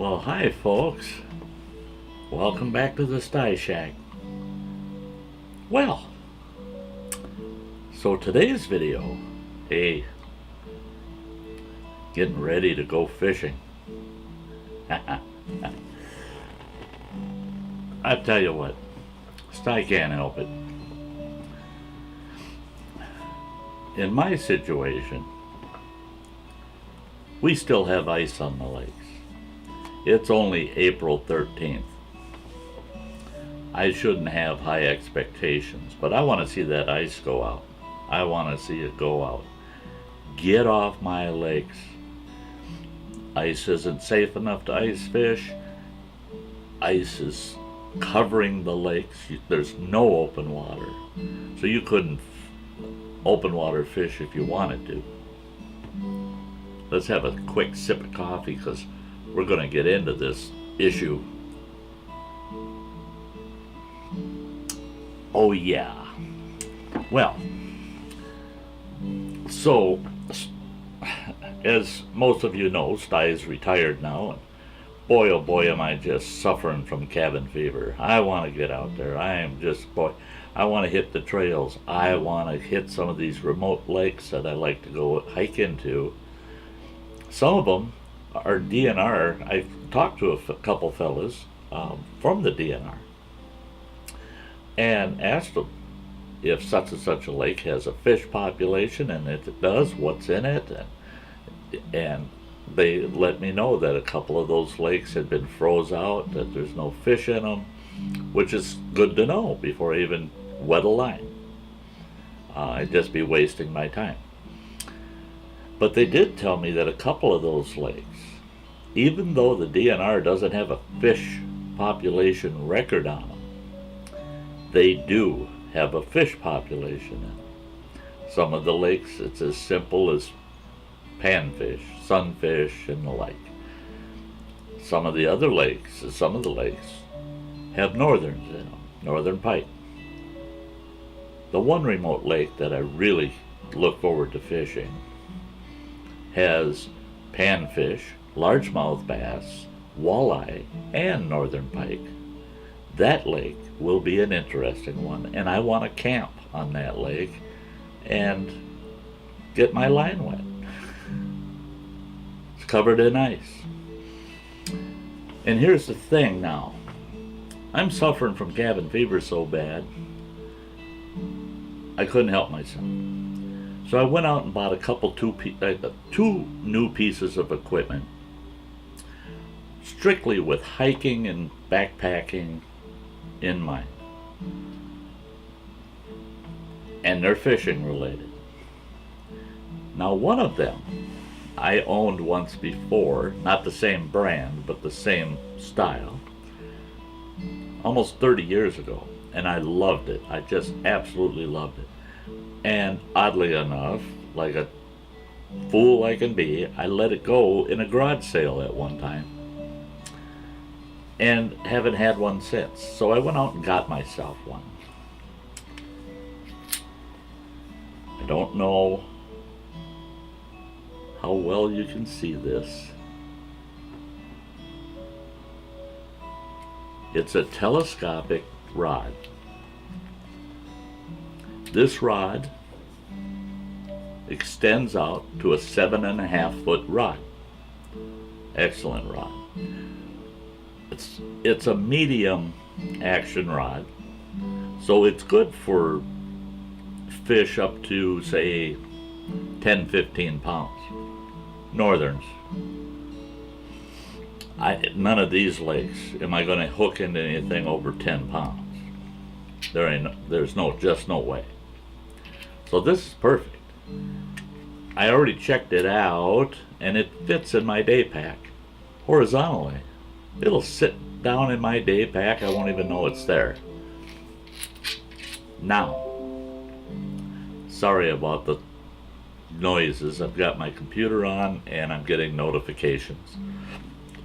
Well, hi folks. Welcome back to the Sty Shack. Well, so today's video, hey, getting ready to go fishing. I tell you what, Sty can't help it. In my situation, we still have ice on the lakes. It's only April 13th. I shouldn't have high expectations, but I want to see that ice go out. I want to see it go out. Get off my lakes. Ice isn't safe enough to ice fish. Ice is covering the lakes. There's no open water. So you couldn't open water fish if you wanted to. Let's have a quick sip of coffee because we're going to get into this issue. Oh yeah. Well, so as most of you know, Sty is retired now, and boy oh boy am I just suffering from cabin fever. I want to get out there. I want to hit the trails. I want to hit some of these remote lakes that I like to go hike into. Some of them are DNR. I've talked to a couple fellas from the DNR and asked them if such and such a lake has a fish population, and if it does, what's in it. And they let me know that a couple of those lakes had been froze out, that there's no fish in them, which is good to know before I even wet a line. I'd just be wasting my time. But they did tell me that a couple of those lakes, even though the DNR doesn't have a fish population record on them, they do have a fish population in them. Some of the lakes, it's as simple as panfish, sunfish, and the like. Some of the lakes have northerns in them, northern pike. The one remote lake that I really look forward to fishing has panfish, largemouth bass, walleye, and northern pike. That lake will be an interesting one, and I want to camp on that lake and get my line wet. It's covered in ice. And here's the thing now. I'm suffering from cabin fever so bad, I couldn't help myself. So I went out and bought two new pieces of equipment, strictly with hiking and backpacking in mind. And they're fishing related. Now one of them I owned once before, not the same brand, but the same style, almost 30 years ago, and I loved it. I just absolutely loved it. And oddly enough, like a fool I can be, I let it go in a garage sale at one time and haven't had one since. So I went out and got myself one. I don't know how well you can see this. It's a telescopic rod. This rod extends out to a 7.5 foot rod. Excellent rod. It's a medium action rod, so it's good for fish up to say 10-15 pounds. Northerns. None of these lakes am I going to hook into anything over 10 pounds. There's just no way. So this is perfect. I already checked it out, and it fits in my day pack horizontally. It'll sit down in my day pack. I won't even know it's there. Now, sorry about the noises. I've got my computer on and I'm getting notifications.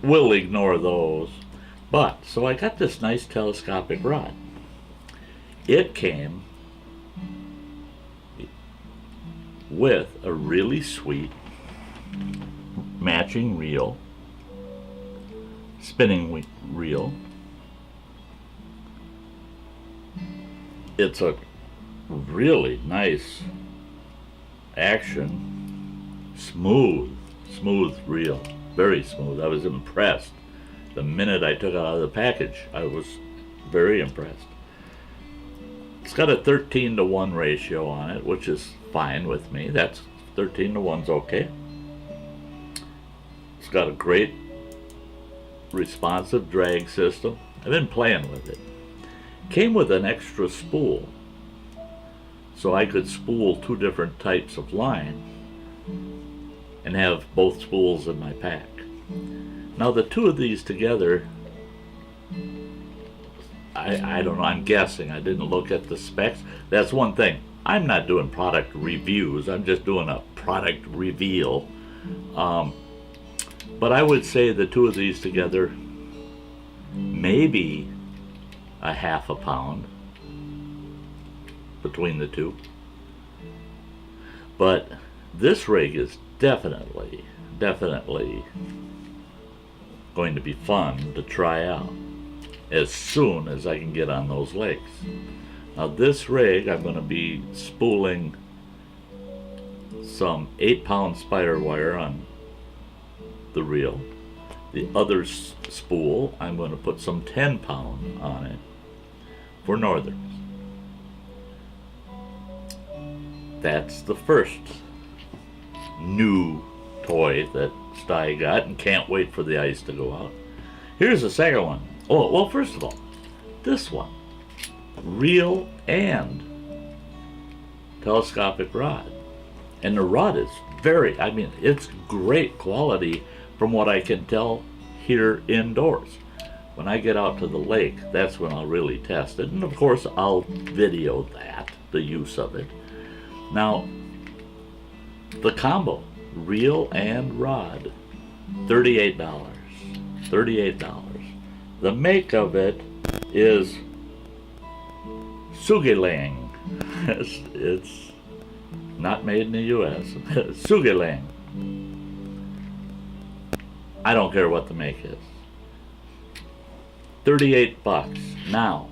We'll ignore those. But, so I got this nice telescopic rod. It came with a really sweet matching reel, spinning reel. It's a really nice action, smooth reel, very smooth. I was impressed. The minute I took it out of the package, I was very impressed. It's got a 13-to-1 ratio on it, which is fine with me. That's 13-to-1's okay. It's got a great responsive drag system. I've been playing with it. Came with an extra spool, so I could spool 2 different types of line and have both spools in my pack. Now the 2 of these together, I don't know, I'm guessing. I didn't look at the specs. That's one thing. I'm not doing product reviews. I'm just doing a product reveal. But I would say the 2 of these together, maybe a half a pound between the 2. But this rig is definitely going to be fun to try out as soon as I can get on those lakes. Now this rig, I'm going to be spooling some 8-pound spider wire on the reel. The other spool, I'm going to put some 10-pound on it for northerns. That's the first new toy that Stye got, and can't wait for the ice to go out. Here's the second one. Oh, well, first of all, this one, reel and telescopic rod. And the rod is it's great quality from what I can tell here indoors. When I get out to the lake, that's when I'll really test it. And of course, I'll video that, the use of it. Now, the combo, reel and rod, $38. $38. The make of it is Sugelang. It's not made in the U.S. Sugelang. I don't care what the make is. $38. Now,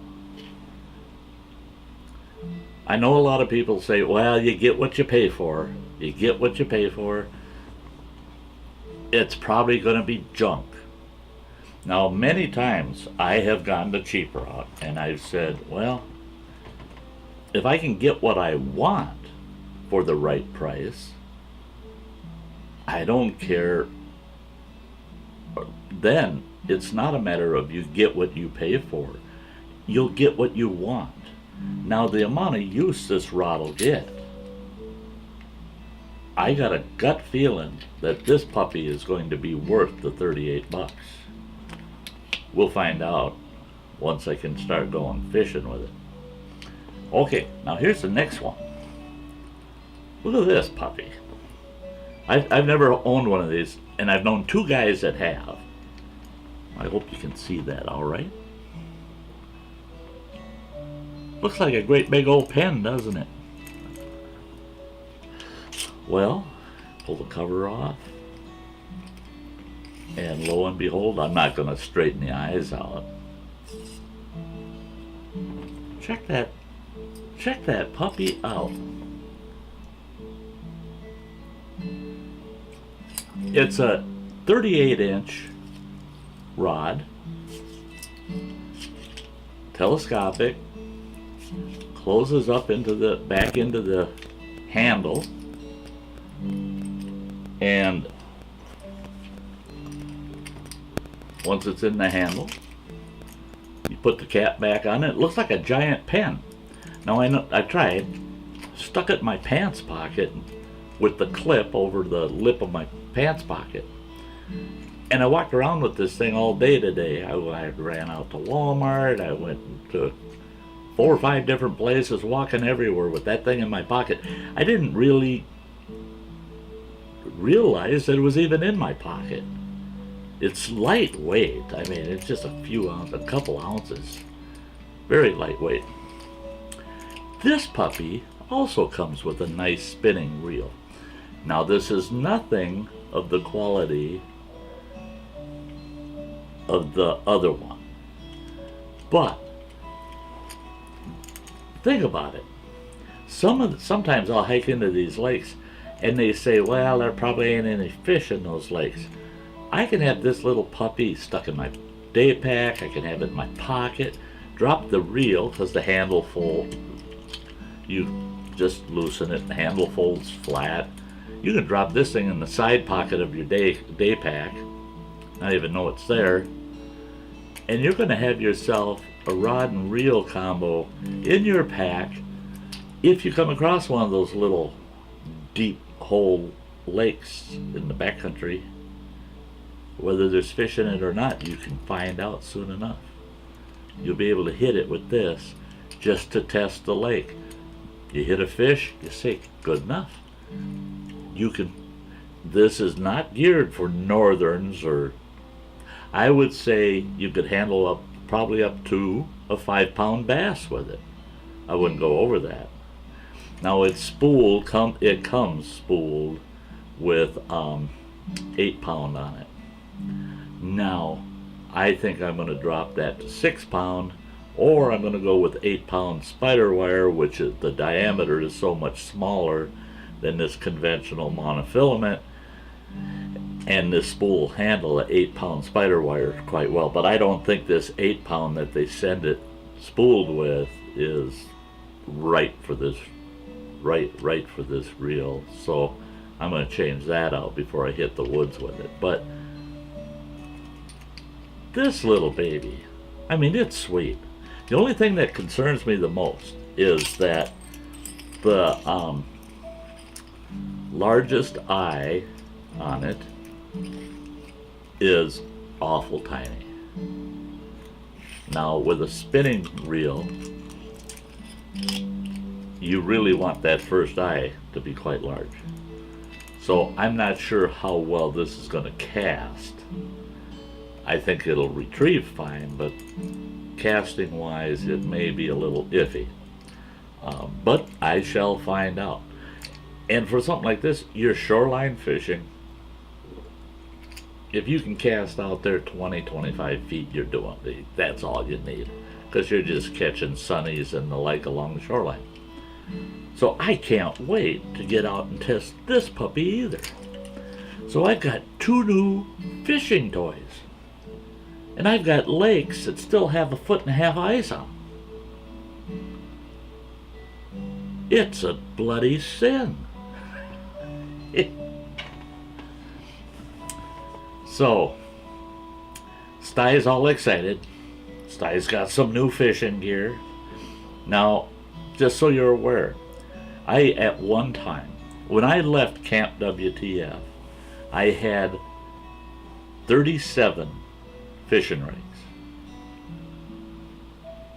I know a lot of people say, well, you get what you pay for. You get what you pay for. It's probably going to be junk. Now, many times I have gone the cheap route and I've said, well, if I can get what I want for the right price, I don't care. Then it's not a matter of you get what you pay for. You'll get what you want. Now, the amount of use this rod will get, I got a gut feeling that this puppy is going to be worth the $38. We'll find out once I can start going fishing with it. Okay, now here's the next one. Look at this puppy. I've never owned one of these, and I've known 2 guys that have. I hope you can see that all right. Looks like a great big old pen, doesn't it? Well, pull the cover off. And lo and behold, I'm not going to straighten the eyes out. Check that puppy out. It's a 38-inch rod, telescopic, closes up into the back into the handle, and once it's in the handle, you put the cap back on it. It looks like a giant pen. Now I tried, stuck it in my pants pocket with the clip over the lip of my pants pocket. And I walked around with this thing all day today. I ran out to Walmart. I went to 4 or 5 different places, walking everywhere with that thing in my pocket. I didn't really realize that it was even in my pocket. It's lightweight. I mean, it's just a couple ounces. Very lightweight. This puppy also comes with a nice spinning reel. Now, this is nothing of the quality of the other one. But think about it. Sometimes I'll hike into these lakes and they say, well, there probably ain't any fish in those lakes. I can have this little puppy stuck in my day pack. I can have it in my pocket. Drop the reel because the handle fold. You just loosen it. The handle folds flat. You can drop this thing in the side pocket of your day pack. Not even know it's there. And you're going to have yourself a rod and reel combo in your pack if you come across one of those little deep hole lakes in the backcountry. Whether there's fish in it or not, you can find out soon enough. You'll be able to hit it with this just to test the lake. You hit a fish, you say, good enough. This is not geared for northerns, or I would say you could handle probably up to a 5-pound bass with it. I wouldn't go over that. Now it's spooled, it comes spooled with 8-pound on it. Now, I think I'm going to drop that to 6-pound, or I'm going to go with 8-pound spider wire, which the diameter is so much smaller than this conventional monofilament, and this spool will handle the 8-pound spider wire quite well. But I don't think this 8-pound that they send it spooled with is right for this reel. So I'm going to change that out before I hit the woods with it. But this little baby, I mean, it's sweet. The only thing that concerns me the most is that the largest eye on it is awful tiny. Now with a spinning reel, you really want that first eye to be quite large. So I'm not sure how well this is going to cast. I think it'll retrieve fine, but casting wise it may be a little iffy. But I shall find out. And for something like this, you're shoreline fishing. If you can cast out there 20-25 feet, you're doing it. That's all you need, because you're just catching sunnies and the like along the shoreline. So I can't wait to get out and test this puppy either. So I've got 2 new fishing toys. And I've got lakes that still have 1.5 foot ice on. It's a bloody sin. So, Sty's all excited. Sty's got some new fishing gear. Now, just so you're aware, at one time, when I left Camp WTF, I had 37 fishing rigs.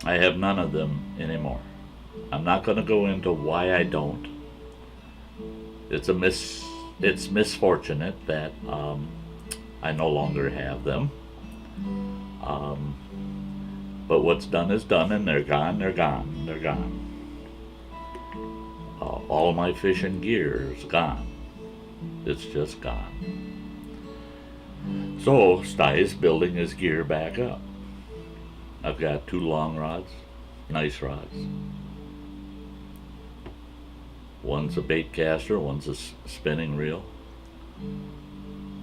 I have none of them anymore. I'm not going to go into why I don't. It's misfortunate that I no longer have them. But what's done is done, and they're gone. All of my fishing gear is gone. It's just gone. So Sty is building his gear back up. I've got 2 long rods, nice rods. One's a bait caster, one's a spinning reel.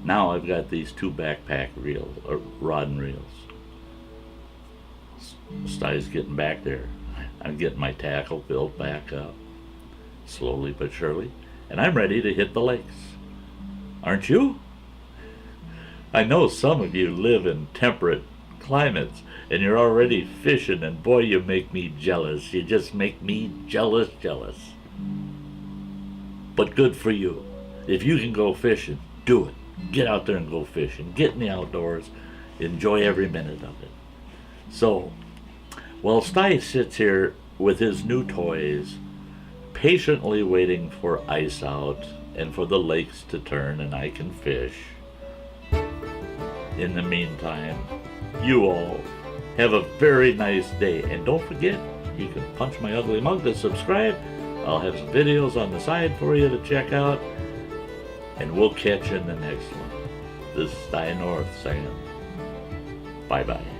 Now I've got these 2 backpack rod and reels. Sty's getting back there. I'm getting my tackle built back up, slowly but surely, and I'm ready to hit the lakes. Aren't you? I know some of you live in temperate climates and you're already fishing, and boy, you make me jealous. You just make me jealous. But good for you. If you can go fishing, do it. Get out there and go fishing. Get in the outdoors. Enjoy every minute of it. So, while Sty sits here with his new toys, patiently waiting for ice out and for the lakes to turn and I can fish, in the meantime, you all have a very nice day. And don't forget, you can punch my ugly mug to subscribe. I'll have some videos on the side for you to check out. And we'll catch you in the next one. This is Sty North saying, Bye bye.